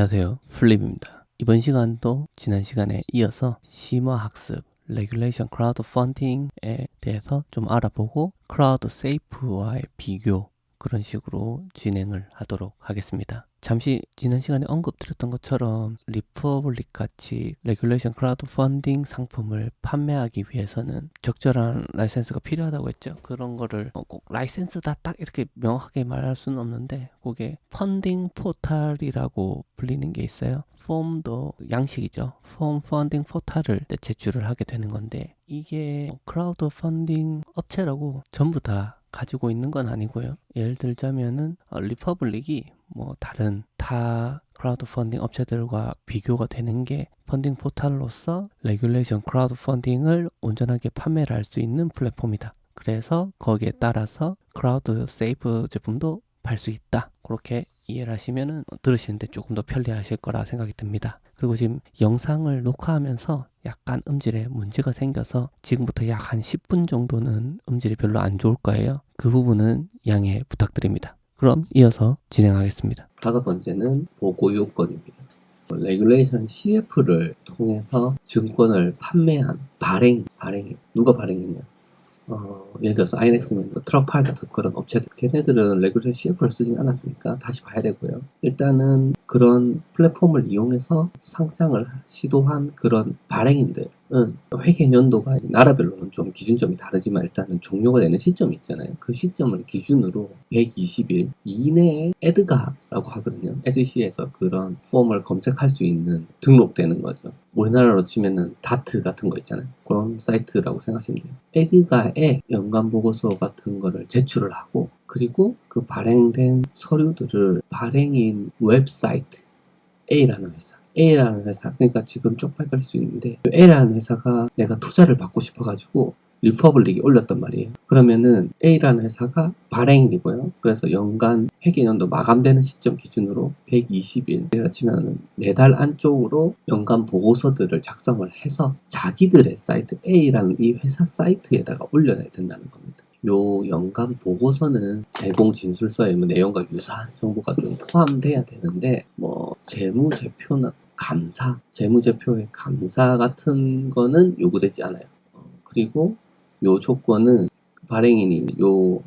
안녕하세요. 플립입니다. 이번 시간도 지난 시간에 이어서 심화학습, 레귤레이션 크라우드 펀딩에 대해서 좀 알아보고 크라우드 세이프와의 비교 그런 식으로 진행을 하도록 하겠습니다. 잠시 지난 시간에 언급드렸던 것처럼 리퍼블릭 같이 레귤레이션 크라우드 펀딩 상품을 판매하기 위해서는 적절한 라이센스가 필요하다고 했죠. 그런 거를 꼭 라이센스다 딱 이렇게 명확하게 말할 수는 없는데 그게 펀딩 포탈이라고 불리는 게 있어요. 폼도 양식이죠. 폼 펀딩 포탈을 제출을 하게 되는 건데 이게 크라우드 펀딩 업체라고 전부 다 가지고 있는 건 아니고요. 예를 들자면은 리퍼블릭이 뭐 다른 타 크라우드 펀딩 업체들과 비교가 되는 게 펀딩 포탈로서 레귤레이션 크라우드 펀딩을 온전하게 판매를 할 수 있는 플랫폼이다. 그래서 거기에 따라서 크라우드 세이프 제품도 팔 수 있다. 그렇게 이해를 하시면은 들으시는데 조금 더 편리하실 거라 생각이 듭니다. 그리고 지금 영상을 녹화하면서 약간 음질에 문제가 생겨서 지금부터 약 한 10분 정도는 음질이 별로 안 좋을 거예요. 그 부분은 양해 부탁드립니다. 그럼 이어서 진행하겠습니다. 다섯 번째는 보고 요건입니다. 레귤레이션 CF를 통해서 증권을 판매한 발행이 누가 발행했냐? 예를 들어서 INX면 트럭팔 같은 그런 업체들 걔네들은 레귤레이션 CF를 쓰진 않았으니까 다시 봐야 되고요. 일단은 그런 플랫폼을 이용해서 상장을 시도한 그런 발행인들은 회계 연도가 나라별로는 좀 기준점이 다르지만 일단은 종료가 되는 시점이 있잖아요. 그 시점을 기준으로 120일 이내에 에드가라고 하거든요. SEC에서 그런 폼을 검색할 수 있는 등록되는 거죠. 우리나라로 치면은 다트 같은 거 있잖아요. 그런 사이트라고 생각하시면 돼요. 에드가에 연간 보고서 같은 거를 제출을 하고 그리고 그 발행된 서류들을 발행인 웹사이트 A라는 회사 그러니까 지금 쪽팔릴 수 있는데 A라는 회사가 내가 투자를 받고 싶어가지고 리퍼블릭이 올렸단 말이에요. 그러면은 A라는 회사가 발행이고요. 그래서 연간 회계연도 마감되는 시점 기준으로 120일 치면은 4달 안쪽으로 연간 보고서들을 작성을 해서 자기들의 사이트 A라는 이 회사 사이트에다가 올려야 된다는 겁니다. 요 연간 보고서는 제공 진술서의 내용과 유사한 정보가 좀 포함돼야 되는데 뭐 재무제표나 재무제표의 감사 같은 거는 요구되지 않아요. 그리고 요 조건은 발행인이 요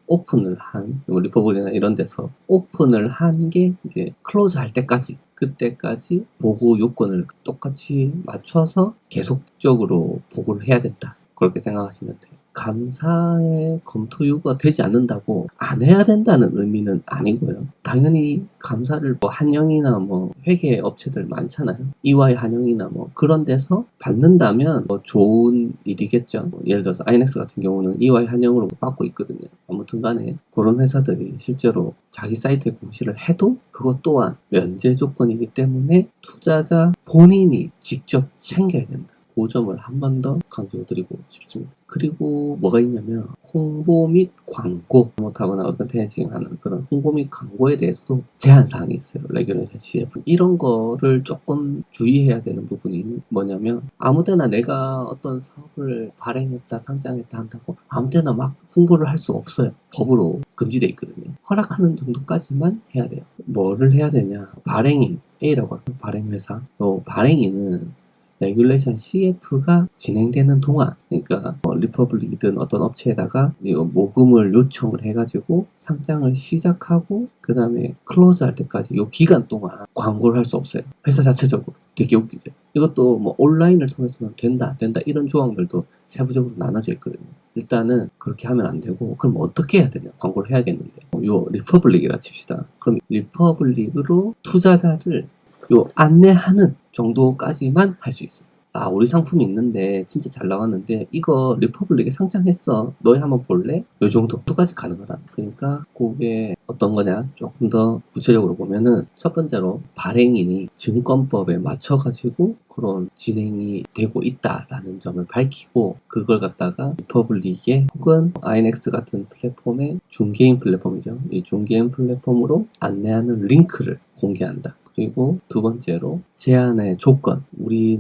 오픈을 한 리퍼블릭이나 이런 데서 오픈을 한 게 이제 클로즈 할 때까지 그때까지 보고 요건을 똑같이 맞춰서 계속적으로 보고를 해야 된다. 그렇게 생각하시면 돼요. 감사의 검토 요구가 되지 않는다고 안 해야 된다는 의미는 아니고요. 당연히 감사를 뭐 한영이나 뭐 회계 업체들 많잖아요. EY 한영이나 뭐 그런 데서 받는다면 뭐 좋은 일이겠죠. 뭐 예를 들어서 INX 같은 경우는 EY 한영으로 받고 있거든요. 아무튼 간에 그런 회사들이 실제로 자기 사이트에 공시를 해도 그것 또한 면제 조건이기 때문에 투자자 본인이 직접 챙겨야 된다. 그 점을 한 번 더 강조드리고 싶습니다. 그리고 뭐가 있냐면 홍보 및 광고 못하거나 어드버타이징하는 그런 홍보 및 광고에 대해서도 제한사항이 있어요. 레귤레이션 CF 이런 거를 조금 주의해야 되는 부분이 뭐냐면 아무데나 내가 어떤 사업을 발행했다 상장했다 한다고 아무데나 막 홍보를 할 수 없어요. 법으로 금지되어 있거든요. 허락하는 정도까지만 해야 돼요. 뭐를 해야 되냐? 발행인 A라고 하죠. 발행회사 발행인은 레귤레이션 CF가 진행되는 동안 그러니까 리퍼블릭이든 어떤 업체에다가 모금을 요청을 해가지고 상장을 시작하고 그 다음에 클로즈 할 때까지 이 기간 동안 광고를 할 수 없어요. 회사 자체적으로. 되게 웃기죠. 이것도 뭐 온라인을 통해서는 된다 이런 조항들도 세부적으로 나눠져 있거든요. 일단은 그렇게 하면 안 되고 그럼 어떻게 해야 되냐? 광고를 해야겠는데 요 리퍼블릭이라 칩시다. 그럼 리퍼블릭으로 투자자를 요 안내하는 정도까지만 할 수 있어요. 아, 우리 상품이 있는데 진짜 잘 나왔는데 이거 리퍼블릭에 상장했어. 너희 한번 볼래? 요 정도까지 가능하다. 그러니까 그게 어떤 거냐? 조금 더 구체적으로 보면은 첫 번째로 발행인이 증권법에 맞춰가지고 그런 진행이 되고 있다라는 점을 밝히고 그걸 갖다가 리퍼블릭에 혹은 INX 같은 플랫폼의 중개인 플랫폼이죠. 이 중개인 플랫폼으로 안내하는 링크를 공개한다. 그리고 두 번째로 제한의 조건 우리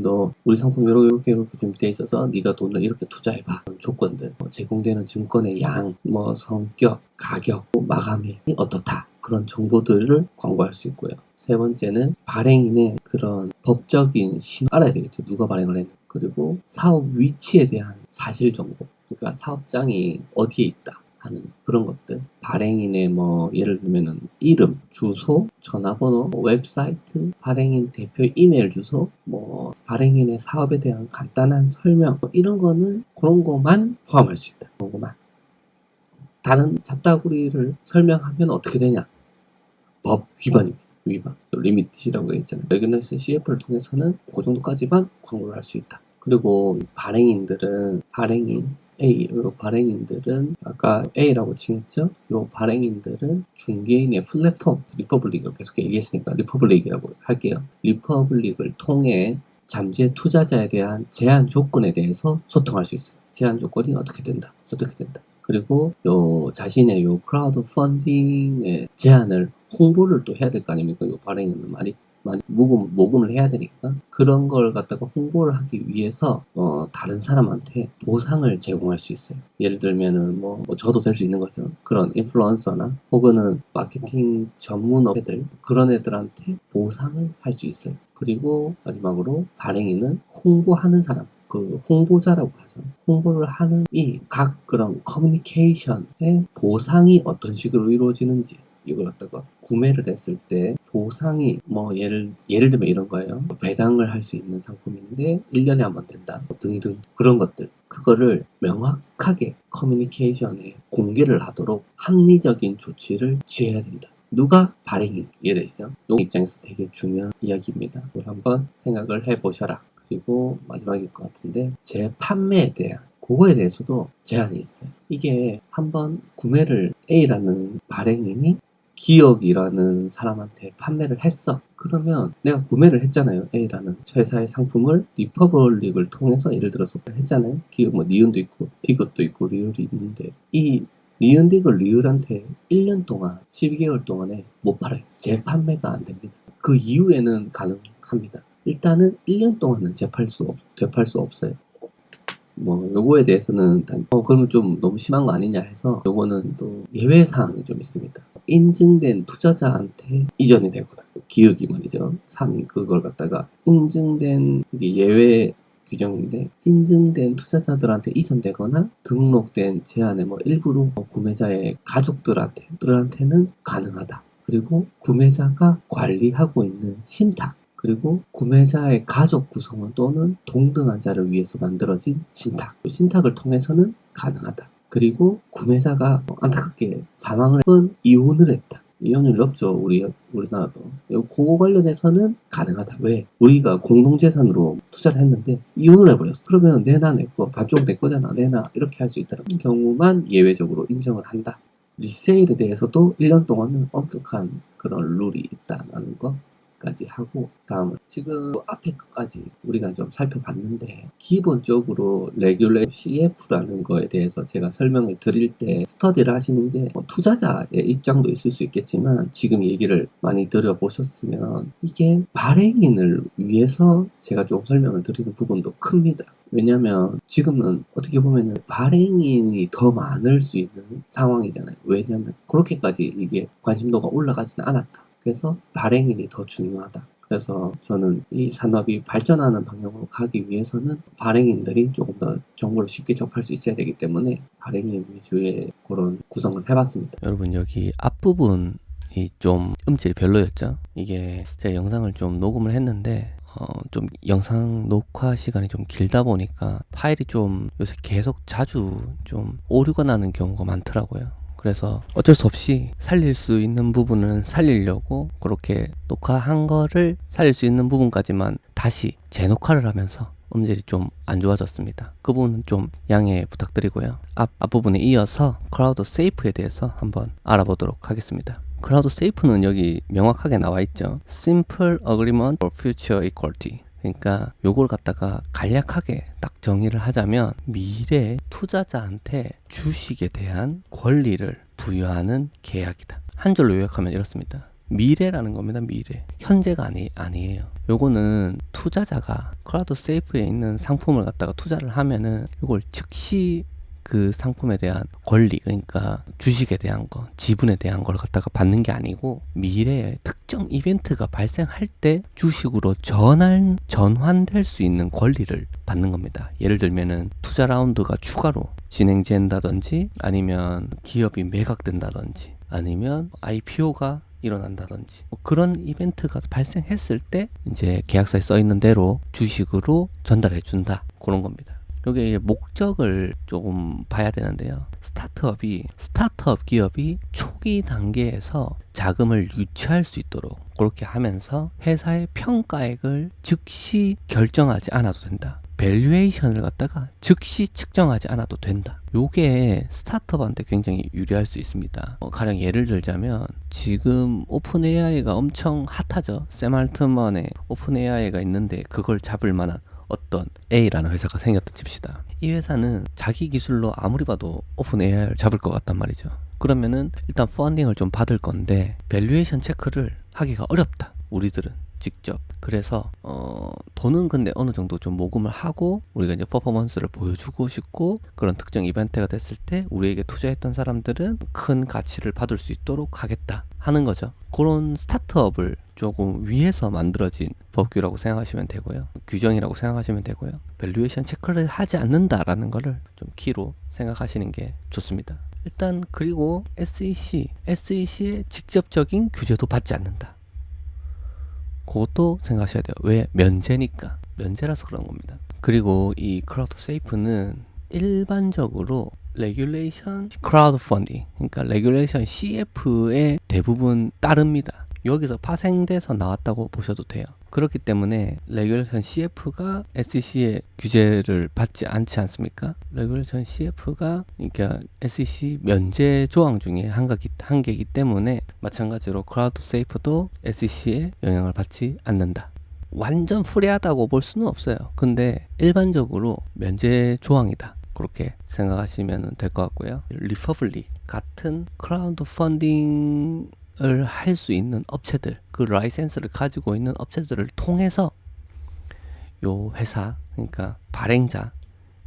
상품 이렇게 준비되어 있어서 네가 돈을 이렇게 투자해봐 조건들 제공되는 증권의 양, 성격, 가격, 마감일이 어떻다 그런 정보들을 광고할 수 있고요. 세 번째는 발행인의 그런 법적인 신호 알아야 되겠죠. 누가 발행을 했는지. 그리고 사업 위치에 대한 사실 정보. 그러니까 사업장이 어디에 있다 하는 그런 것들. 발행인의 뭐 예를 들면은 이름, 주소, 전화번호, 웹사이트, 발행인 대표 이메일 주소, 뭐 발행인의 사업에 대한 간단한 설명, 뭐 이런 거는 그런 거만 포함할 수 있다. 그런 거만. 다른 잡다구리를 설명하면 어떻게 되냐? 법 위반입니다. 위반. 리미트라고 있잖아요. 레귤레이션 CF를 통해서는 그 정도까지만 광고를 할 수 있다. 그리고 발행인들은 발행인들은 아까 A라고 칭했죠. 요 발행인들은 중개인의 플랫폼 리퍼블릭을 계속 얘기했으니까 리퍼블릭이라고 할게요. 리퍼블릭을 통해 잠재 투자자에 대한 제한 조건에 대해서 소통할 수 있어요. 제한 조건이 어떻게 된다. 그리고 요 자신의 요 크라우드 펀딩의 제안을 홍보를 또 해야 될 거 아닙니까? 요 발행인은 많이 모금을 해야 되니까 그런 걸 갖다가 홍보를 하기 위해서 다른 사람한테 보상을 제공할 수 있어요. 예를 들면은 뭐 저도 될 수 있는 거죠. 그런 인플루언서나 혹은 마케팅 전문 업체들 그런 애들한테 보상을 할 수 있어요. 그리고 마지막으로 발행인은 홍보하는 사람 그 홍보자라고 하죠. 홍보를 하는 이 각 그런 커뮤니케이션의 보상이 어떤 식으로 이루어지는지 이걸 갖다가 구매를 했을 때 보상이 뭐 예를 들면 이런 거예요. 배당을 할 수 있는 상품인데 1년에 한 번 된다. 등등 그런 것들. 그거를 명확하게 커뮤니케이션에 공개를 하도록 합리적인 조치를 취해야 된다. 누가 발행인 이해되시죠? 이 입장에서 되게 중요한 이야기입니다. 이걸 한번 생각을 해보셔라. 그리고 마지막일 것 같은데 재판매에 대한 그거에 대해서도 제한이 있어요. 이게 한번 구매를 A라는 발행인이 기업이라는 사람한테 판매를 했어. 그러면 내가 구매를 했잖아요. A라는 회사의 상품을 리퍼블릭을 통해서 예를 들어서 했잖아요. 기업 뭐 니은도 있고 디귿도 있고 리을이 있는데 이 니은 디귿 리을한테 1년 동안 12개월 동안에 못 팔아요. 재판매가 안 됩니다. 그 이후에는 가능합니다. 일단은 1년 동안은 되팔 수 없어요. 뭐 요거에 대해서는 그러면 좀 너무 심한 거 아니냐 해서 요거는 또 예외 사항이 좀 있습니다. 인증된 투자자한테 이전이 되거나 기업이 말이죠. 그걸 갖다가 인증된 이게 예외 규정인데 인증된 투자자들한테 이전되거나 등록된 제안의 뭐 일부로 구매자의 가족들한테는 가능하다. 그리고 구매자가 관리하고 있는 신탁 그리고 구매자의 가족 구성원 또는 동등한 자를 위해서 만들어진 신탁을 통해서는 가능하다. 그리고 구매자가 안타깝게 사망을 했건 이혼을 했다. 이혼율이 없죠. 우리나라도. 그거 관련해서는 가능하다. 왜? 우리가 공동재산으로 투자를 했는데 이혼을 해버렸어. 그러면 내놔 내거 반쪽 내 거잖아. 내놔 이렇게 할 수 있다는 경우만 예외적으로 인정을 한다. 리세일에 대해서도 1년 동안은 엄격한 그런 룰이 있다는 거. 까지 하고 다음은 지금 앞에 것까지 우리가 좀 살펴봤는데 기본적으로 레귤레이션 CF라는 거에 대해서 제가 설명을 드릴 때 스터디를 하시는 게 투자자의 입장도 있을 수 있겠지만 지금 얘기를 많이 들어보셨으면 이게 발행인을 위해서 제가 좀 설명을 드리는 부분도 큽니다. 왜냐면 지금은 어떻게 보면은 발행인이 더 많을 수 있는 상황이잖아요. 왜냐면 그렇게까지 이게 관심도가 올라가지는 않았다. 그래서 발행인이 더 중요하다. 그래서 저는 이 산업이 발전하는 방향으로 가기 위해서는 발행인들이 조금 더 정보를 쉽게 접할 수 있어야 되기 때문에 발행인 위주의 그런 구성을 해봤습니다. 여러분 여기 앞부분이 좀 음질이 별로였죠. 이게 제가 영상을 좀 녹음을 했는데 좀 영상 녹화 시간이 좀 길다 보니까 파일이 좀 요새 계속 자주 좀 오류가 나는 경우가 많더라고요. 그래서 어쩔 수 없이 살릴 수 있는 부분은 살리려고 그렇게 녹화한 거를 살릴 수 있는 부분까지만 다시 재녹화를 하면서 음질이 좀 안 좋아졌습니다. 그 부분은 좀 양해 부탁드리고요. 앞부분에 이어서 클라우드 세이프에 대해서 한번 알아보도록 하겠습니다. 클라우드 세이프는 여기 명확하게 나와 있죠. Simple Agreement for Future Equality. 그러니까 요걸 갖다가 간략하게 딱 정의를 하자면 미래 투자자한테 주식에 대한 권리를 부여하는 계약이다. 한 줄로 요약하면 이렇습니다. 미래라는 겁니다. 미래. 현재가 아니에요. 요거는 투자자가 클라우드 세이프에 있는 상품을 갖다가 투자를 하면은 요걸 즉시 그 상품에 대한 권리, 그러니까 주식에 대한 거, 지분에 대한 걸 갖다가 받는 게 아니고 미래의 특정 이벤트가 발생할 때 주식으로 전환될 수 있는 권리를 받는 겁니다. 예를 들면은 투자 라운드가 추가로 진행된다든지, 아니면 기업이 매각된다든지, 아니면 IPO가 일어난다든지, 뭐 그런 이벤트가 발생했을 때 이제 계약서에 써 있는 대로 주식으로 전달해 준다, 그런 겁니다. 여기 목적을 조금 봐야 되는데요. 스타트업 기업이 초기 단계에서 자금을 유치할 수 있도록 그렇게 하면서 회사의 평가액을 즉시 결정하지 않아도 된다. 밸류에이션을 갖다가 즉시 측정하지 않아도 된다. 요게 스타트업한테 굉장히 유리할 수 있습니다. 가령 예를 들자면 지금 오픈 AI가 엄청 핫하죠. 샘 알트만의 오픈 AI가 있는데 그걸 잡을 만한 어떤 A라는 회사가 생겼다 칩시다. 이 회사는 자기 기술로 아무리 봐도 오픈 AI를 잡을 것 같단 말이죠. 그러면은 일단 펀딩을 좀 받을 건데 밸류에이션 체크를 하기가 어렵다, 우리들은 직접. 그래서 돈은 근데 어느 정도 좀 모금을 하고 우리가 이제 퍼포먼스를 보여주고 싶고, 그런 특정 이벤트가 됐을 때 우리에게 투자했던 사람들은 큰 가치를 받을 수 있도록 하겠다 하는 거죠. 그런 스타트업을 조금 위에서 만들어진 법규라고 생각하시면 되고요. 규정이라고 생각하시면 되고요. 밸류에이션 체크를 하지 않는다라는 거를 좀 키로 생각하시는 게 좋습니다. 일단 그리고 SEC의 직접적인 규제도 받지 않는다. 그것도 생각하셔야 돼요. 왜? 면제니까. 면제라서 그런 겁니다. 그리고 이 크라우드 세이프는 일반적으로 레귤레이션 크라우드 펀딩, 그러니까 레귤레이션 CF에 대부분 따릅니다. 여기서 파생돼서 나왔다고 보셔도 돼요. 그렇기 때문에 레귤레이션 CF가 SEC의 규제를 받지 않지 않습니까? 레귤레이션 CF가 그러니까 SEC 면제 조항 중에 한 개이기 때문에 마찬가지로 크라우드 세이프도 SEC의 영향을 받지 않는다. 완전 프리하다고 볼 수는 없어요. 근데 일반적으로 면제 조항이다, 그렇게 생각하시면 될 것 같고요. 리퍼블릭 같은 크라우드 펀딩을 할 수 있는 업체들, 그 라이센스를 가지고 있는 업체들을 통해서 요 회사, 그러니까 발행자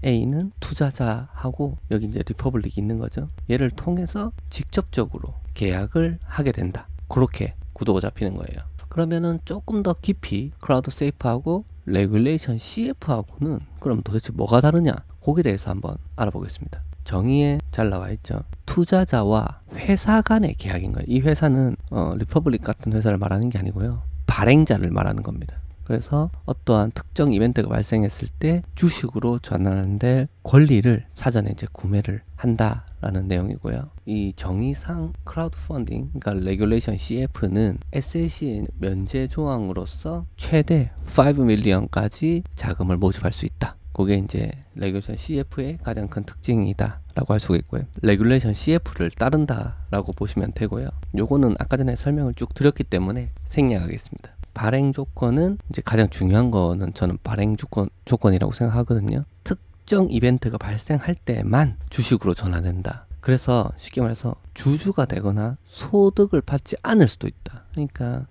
A는 투자자하고 여기 이제 리퍼블릭이 있는 거죠. 얘를 통해서 직접적으로 계약을 하게 된다. 그렇게 구도가 잡히는 거예요. 그러면은 조금 더 깊이 크라우드 세이프하고 레귤레이션 CF하고는 그럼 도대체 뭐가 다르냐? 거기에 대해서 한번 알아보겠습니다. 정의에 잘 나와 있죠. 투자자와 회사 간의 계약인 거예요. 이 회사는 리퍼블릭 같은 회사를 말하는 게 아니고요. 발행자를 말하는 겁니다. 그래서 어떠한 특정 이벤트가 발생했을 때 주식으로 전환될 권리를 사전에 이제 구매를 한다라는 내용이고요. 이 정의상 크라우드 펀딩, 그러니까 레귤레이션 CF는 SEC의 면제 조항으로서 최대 5밀리언까지 자금을 모집할 수 있다. 그게 이제 레귤레이션 CF의 가장 큰 특징이다 라고 할 수가 있고요. 레귤레이션 CF를 따른다 라고 보시면 되고요. 요거는 아까 전에 설명을 쭉 드렸기 때문에 생략하겠습니다. 발행 조건은 이제 가장 중요한 거는 저는 발행 조건이라고 생각하거든요. 특정 이벤트가 발생할 때만 주식으로 전환된다. 그래서 쉽게 말해서 주주가 되거나 소득을 받지 않을 수도 있다. 그러니까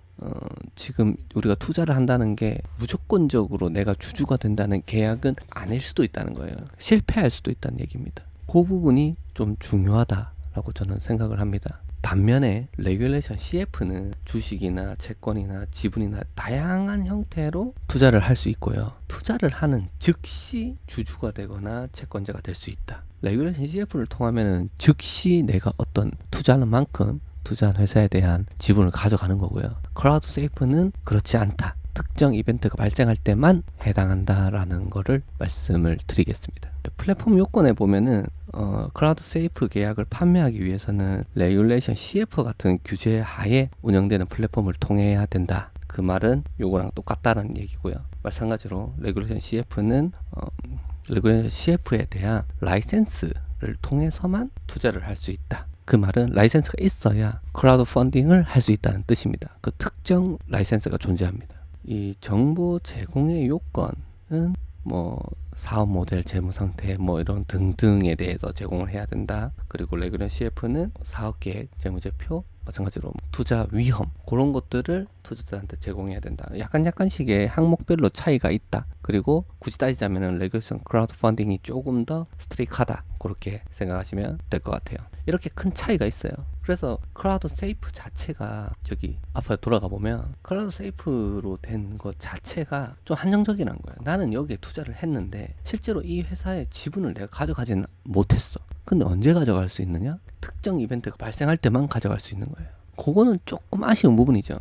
지금 우리가 투자를 한다는 게 무조건적으로 내가 주주가 된다는 계약은 아닐 수도 있다는 거예요. 실패할 수도 있다는 얘기입니다. 그 부분이 좀 중요하다라고 저는 생각을 합니다. 반면에 레귤레이션 CF는 주식이나 채권이나 지분이나 다양한 형태로 투자를 할 수 있고요. 투자를 하는 즉시 주주가 되거나 채권자가 될 수 있다. 레귤레이션 CF를 통하면은 즉시 내가 어떤 투자하는 만큼 투자한 회사에 대한 지분을 가져가는 거고요. 크라우드 세이프는 그렇지 않다. 특정 이벤트가 발생할 때만 해당한다라는 거를 말씀을 드리겠습니다. 플랫폼 요건에 보면은 크라우드 세이프 계약을 판매하기 위해서는 레귤레이션 CF 같은 규제 하에 운영되는 플랫폼을 통해야 된다. 그 말은 요거랑 똑같다는 얘기고요. 마찬가지로 레귤레이션 CF는 레귤레이션 CF에 대한 라이센스를 통해서만 투자를 할 수 있다. 그 말은 라이센스가 있어야 크라우드 펀딩을 할 수 있다는 뜻입니다. 그 특정 라이센스가 존재합니다. 이 정보 제공의 요건은 뭐 사업 모델, 재무 상태 뭐 이런 등등에 대해서 제공을 해야 된다. 그리고 레귤레이션 CF는 사업 계획, 재무제표, 마찬가지로 투자 위험 그런 것들을 투자자한테 제공해야 된다. 약간씩의 항목별로 차이가 있다. 그리고 굳이 따지자면은 레귤레이션 크라우드 펀딩이 조금 더 스트릭하다. 그렇게 생각하시면 될 것 같아요. 이렇게 큰 차이가 있어요. 그래서 클라우드 세이프 자체가 저기 앞에 돌아가 보면 클라우드 세이프로 된 것 자체가 좀 한정적이란 거예요. 나는 여기에 투자를 했는데 실제로 이 회사의 지분을 내가 가져가지는 못했어. 근데 언제 가져갈 수 있느냐? 특정 이벤트가 발생할 때만 가져갈 수 있는 거예요. 그거는 조금 아쉬운 부분이죠.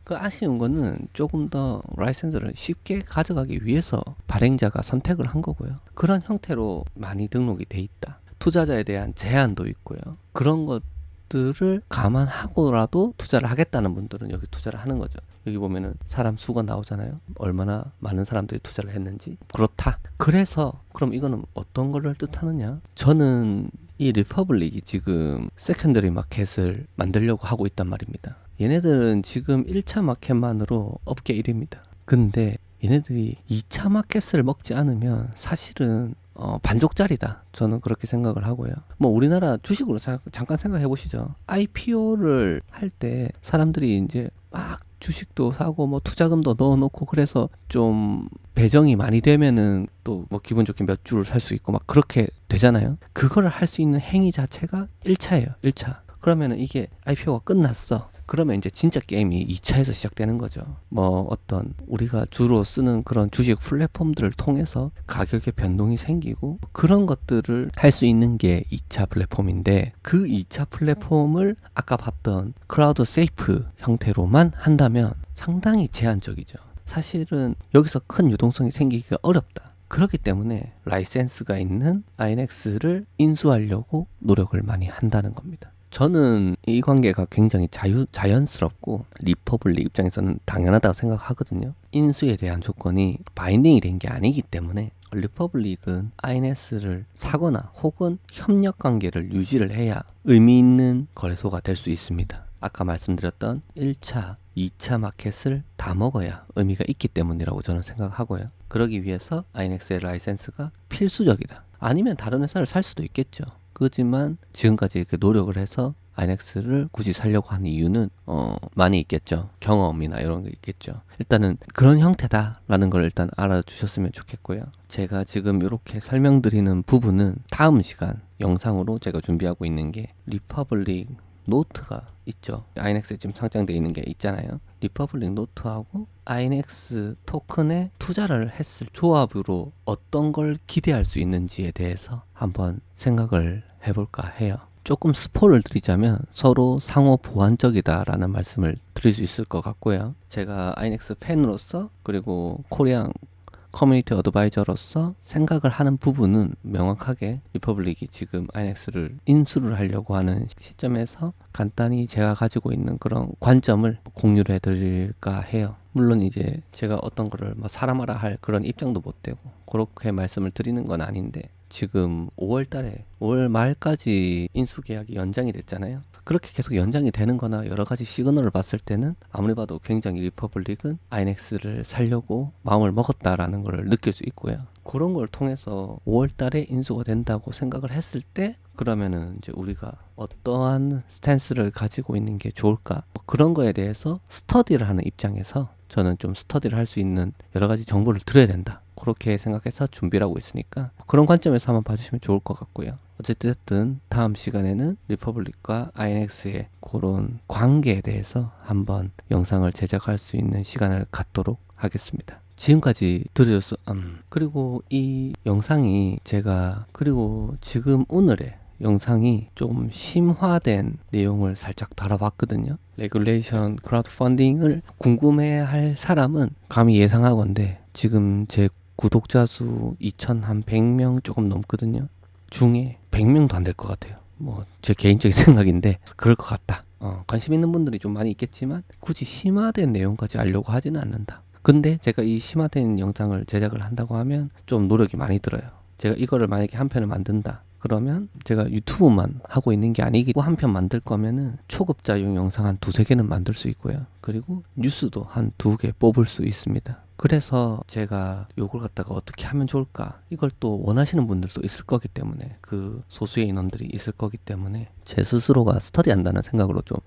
그 아쉬운 거는 조금 더 라이센스를 쉽게 가져가기 위해서 발행자가 선택을 한 거고요. 그런 형태로 많이 등록이 돼 있다. 투자자에 대한 제한도 있고요. 그런 것들을 감안하고라도 투자를 하겠다는 분들은 여기 투자를 하는 거죠. 여기 보면은 사람 수가 나오잖아요. 얼마나 많은 사람들이 투자를 했는지. 그렇다. 그래서 그럼 이거는 어떤 거를 뜻하느냐? 저는 이 리퍼블릭이 지금 세컨더리 마켓을 만들려고 하고 있단 말입니다. 얘네들은 지금 1차 마켓만으로 업계 1위입니다. 근데 얘네들이 2차 마켓을 먹지 않으면 사실은 반족짜리다. 저는 그렇게 생각을 하고요. 뭐 우리나라 주식으로 잠깐 생각해 보시죠. IPO를 할 때 사람들이 이제 막 주식도 사고 뭐 투자금도 넣어놓고 그래서 좀 배정이 많이 되면은 또 뭐 기분 좋게 몇 주를 살 수 있고 막 그렇게 되잖아요. 그거를 할 수 있는 행위 자체가 1차예요. 1차. 그러면은 이게 IPO가 끝났어. 그러면 이제 진짜 게임이 2차에서 시작되는 거죠. 뭐 어떤 우리가 주로 쓰는 그런 주식 플랫폼들을 통해서 가격의 변동이 생기고 그런 것들을 할 수 있는 게 2차 플랫폼인데 그 2차 플랫폼을 아까 봤던 클라우드 세이프 형태로만 한다면 상당히 제한적이죠. 사실은 여기서 큰 유동성이 생기기가 어렵다. 그렇기 때문에 라이센스가 있는 INX를 인수하려고 노력을 많이 한다는 겁니다. 저는 이 관계가 굉장히 자연스럽고 리퍼블릭 입장에서는 당연하다고 생각하거든요. 인수에 대한 조건이 바인딩이 된 게 아니기 때문에 리퍼블릭은 INS를 사거나 혹은 협력 관계를 유지를 해야 의미 있는 거래소가 될 수 있습니다. 아까 말씀드렸던 1차, 2차 마켓을 다 먹어야 의미가 있기 때문이라고 저는 생각하고요. 그러기 위해서 INX의 라이센스가 필수적이다. 아니면 다른 회사를 살 수도 있겠죠. 그렇지만 지금까지 이렇게 노력을 해서 INX를 굳이 살려고 하는 이유는 많이 있겠죠. 경험이나 이런 게 있겠죠. 일단은 그런 형태다라는 걸 일단 알아주셨으면 좋겠고요. 제가 지금 이렇게 설명드리는 부분은 다음 시간 영상으로 제가 준비하고 있는 게 리퍼블릭 노트가 있죠. INX에 지금 상장되어 있는 게 있잖아요. 리퍼블릭 노트하고 INX 토큰에 투자를 했을 조합으로 어떤 걸 기대할 수 있는지에 대해서 한번 생각을 해볼까 해요. 조금 스포를 드리자면 서로 상호 보완적이다라는 말씀을 드릴 수 있을 것 같고요. 제가 INX 팬으로서 그리고 코리안 커뮤니티 어드바이저로서 생각을 하는 부분은 명확하게 리퍼블릭이 지금 INX를 인수를 하려고 하는 시점에서 간단히 제가 가지고 있는 그런 관점을 공유를 해드릴까 해요. 물론 이제 제가 어떤 거를 뭐 사람하라 할 그런 입장도 못 되고 그렇게 말씀을 드리는 건 아닌데 지금 5월 말까지 인수 계약이 연장이 됐잖아요. 그렇게 계속 연장이 되는 거나 여러 가지 시그널을 봤을 때는 아무리 봐도 굉장히 리퍼블릭은 INX를 살려고 마음을 먹었다라는 걸 느낄 수 있고요. 그런 걸 통해서 5월 달에 인수가 된다고 생각을 했을 때 그러면은 이제 우리가 어떠한 스탠스를 가지고 있는 게 좋을까? 뭐 그런 거에 대해서 스터디를 하는 입장에서 저는 좀 스터디를 할 수 있는 여러 가지 정보를 들어야 된다. 그렇게 생각해서 준비를 하고 있으니까 그런 관점에서 한번 봐주시면 좋을 것 같고요. 어쨌든 다음 시간에는 리퍼블릭과 INX의 그런 관계에 대해서 한번 영상을 제작할 수 있는 시간을 갖도록 하겠습니다. 지금까지 들으셔서 그리고 이 영상이 제가 그리고 지금 오늘의 영상이 좀 심화된 내용을 살짝 다뤄봤거든요. 레귤레이션 크라우드 펀딩을 궁금해할 사람은 감히 예상하건대 지금 제 구독자 수 2,100명 조금 넘거든요. 중에 100명도 안 될 것 같아요. 뭐 제 개인적인 생각인데 그럴 것 같다. 관심 있는 분들이 좀 많이 있겠지만 굳이 심화된 내용까지 알려고 하지는 않는다. 근데 제가 이 심화된 영상을 제작을 한다고 하면 좀 노력이 많이 들어요. 제가 이거를 만약에 한 편을 만든다. 그러면 제가 유튜브만 하고 있는 게 아니고 한 편 만들 거면은 초급자용 영상 한 2-3개는 만들 수 있고요. 그리고 뉴스도 한 2개 뽑을 수 있습니다. 그래서 제가 요걸 갖다가 어떻게 하면 좋을까 이걸 또 원하시는 분들도 있을 거기 때문에 그 소수의 인원들이 있을 거기 때문에 제 스스로가 스터디한다는 생각으로 좀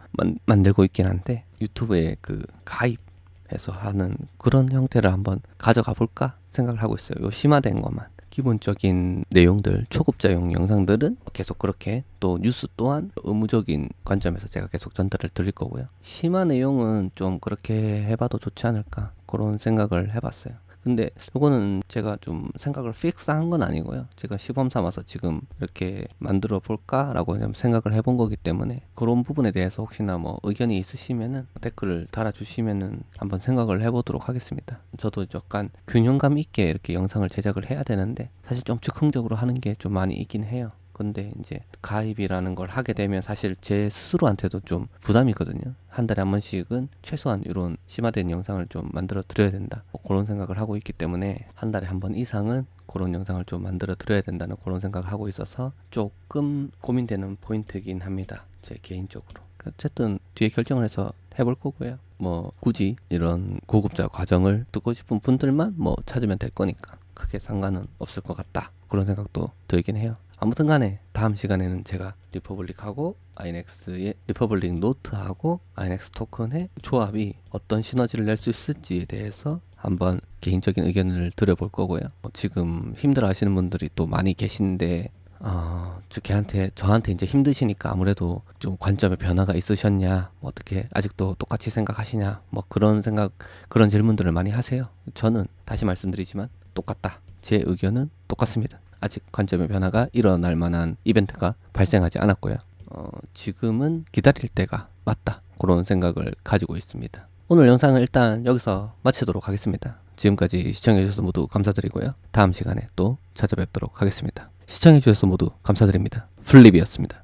만들고 있긴 한데 유튜브에 그 가입해서 하는 그런 형태를 한번 가져가 볼까 생각을 하고 있어요. 요 심화된 것만 기본적인 내용들, 초급자용 영상들은 계속 그렇게, 또 뉴스 또한 의무적인 관점에서 제가 계속 전달을 드릴 거고요. 심화 내용은 좀 그렇게 해봐도 좋지 않을까, 그런 생각을 해봤어요. 근데 이거는 제가 좀 생각을 픽스한 건 아니고요. 제가 시범 삼아서 지금 이렇게 만들어 볼까라고 생각을 해본 거기 때문에, 그런 부분에 대해서 혹시나 뭐 의견이 있으시면은 댓글을 달아주시면은 한번 생각을 해보도록 하겠습니다. 저도 약간 균형감 있게 이렇게 영상을 제작을 해야 되는데 사실 좀 즉흥적으로 하는 게 좀 많이 있긴 해요. 근데 이제 가입이라는 걸 하게 되면 사실 제 스스로한테도 좀 부담이거든요. 한 달에 한 번씩은 최소한 이런 심화된 영상을 좀 만들어 드려야 된다, 뭐 그런 생각을 하고 있기 때문에 한 달에 한 번 이상은 그런 영상을 좀 만들어 드려야 된다는 그런 생각을 하고 있어서 조금 고민되는 포인트이긴 합니다, 제 개인적으로. 어쨌든 뒤에 결정을 해서 해볼 거고요. 뭐 굳이 이런 고급자 과정을 듣고 싶은 분들만 뭐 찾으면 될 거니까 크게 상관은 없을 것 같다, 그런 생각도 들긴 해요. 아무튼 간에 다음 시간에는 제가 리퍼블릭하고 아이넥스의 리퍼블릭 노트하고 아이넥스 토큰의 조합이 어떤 시너지를 낼 수 있을지에 대해서 한번 개인적인 의견을 드려볼 거고요. 지금 힘들어 하시는 분들이 또 많이 계신데 저한테 이제 힘드시니까 아무래도 좀 관점의 변화가 있으셨냐, 뭐 어떻게 아직도 똑같이 생각하시냐, 뭐 그런 질문들을 많이 하세요. 저는 다시 말씀드리지만 똑같다, 제 의견은 똑같습니다. 아직 관점의 변화가 일어날 만한 이벤트가 발생하지 않았고요. 지금은 기다릴 때가 맞다, 그런 생각을 가지고 있습니다. 오늘 영상은 일단 여기서 마치도록 하겠습니다. 지금까지 시청해주셔서 모두 감사드리고요. 다음 시간에 또 찾아뵙도록 하겠습니다. 시청해주셔서 모두 감사드립니다. 플립이었습니다.